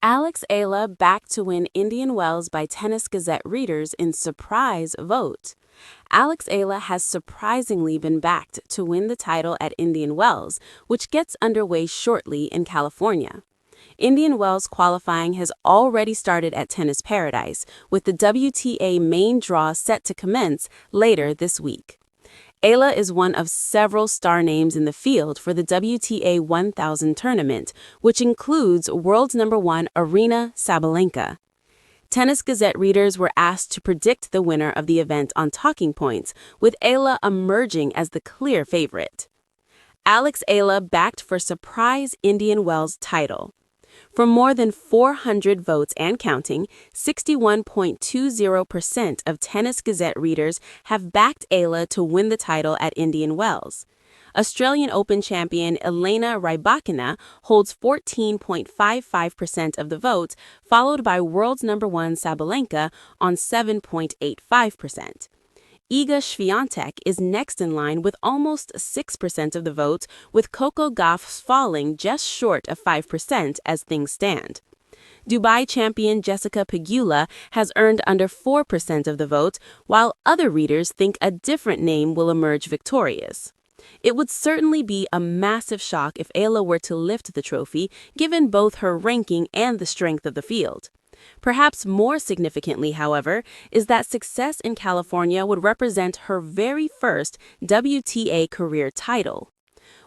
Alex Eala back to win Indian Wells by Tennis Gazette readers in surprise vote. Alex Eala has surprisingly been backed to win the title at Indian Wells, which gets underway shortly in California. Indian Wells qualifying has already started at Tennis Paradise, with the WTA main draw set to commence later this week. Eala is one of several star names in the field for the WTA 1000 tournament, which includes world number 1 Aryna Sabalenka. Tennis Gazette readers were asked to predict the winner of the event on talking points, with Eala emerging as the clear favorite. Alex Eala backed for surprise Indian Wells title. For more than 400 votes and counting, 61.20% of Tennis Gazette readers have backed Eala to win the title at Indian Wells. Australian Open champion Elena Rybakina holds 14.55% of the vote, followed by world's number 1 Sabalenka on 7.85%. Iga Swiatek is next in line with almost 6% of the vote, with Coco Gauff falling just short of 5% as things stand. Dubai champion Jessica Pegula has earned under 4% of the vote, while other readers think a different name will emerge victorious. It would certainly be a massive shock if Eala were to lift the trophy, given both her ranking and the strength of the field. Perhaps more significantly, however, is that success in California would represent her very first WTA career title.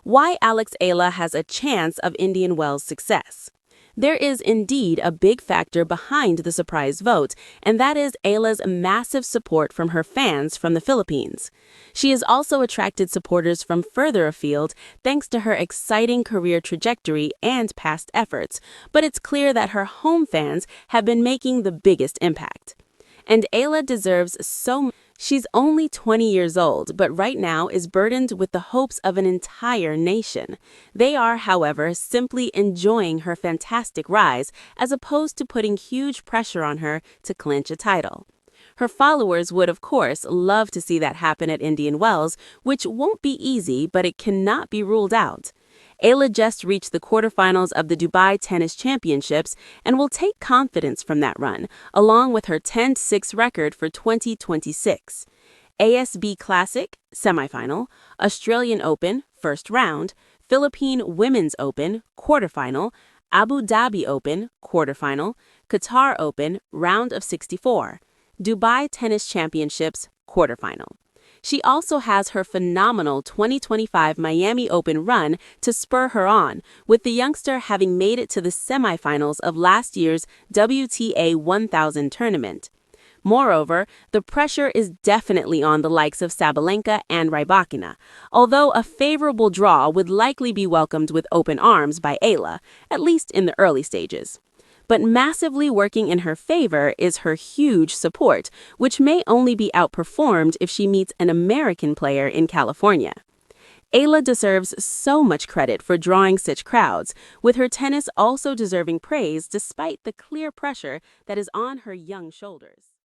Why Alex Eala has a chance of Indian Wells' success? There is indeed a big factor behind the surprise vote, and that is Eala's massive support from her fans from the Philippines. She has also attracted supporters from further afield thanks to her exciting career trajectory and past efforts, but it's clear that her home fans have been making the biggest impact. And Eala deserves so much. She's only 20 years old, but right now is burdened with the hopes of an entire nation. They are, however, simply enjoying her fantastic rise, as opposed to putting huge pressure on her to clinch a title. Her followers would, of course, love to see that happen at Indian Wells, which won't be easy, but it cannot be ruled out. Eala just reached the quarterfinals of the Dubai Tennis Championships and will take confidence from that run, along with her 10-6 record for 2026. ASB Classic, semifinal, Australian Open, first round, Philippine Women's Open, quarterfinal, Abu Dhabi Open, quarterfinal, Qatar Open, round of 64, Dubai Tennis Championships, quarterfinal. She also has her phenomenal 2025 Miami Open run to spur her on, with the youngster having made it to the semifinals of last year's WTA 1000 tournament. Moreover, the pressure is definitely on the likes of Sabalenka and Rybakina, although a favorable draw would likely be welcomed with open arms by Eala, at least in the early stages. But massively working in her favor is her huge support, which may only be outperformed if she meets an American player in California. Eala deserves so much credit for drawing such crowds, with her tennis also deserving praise despite the clear pressure that is on her young shoulders.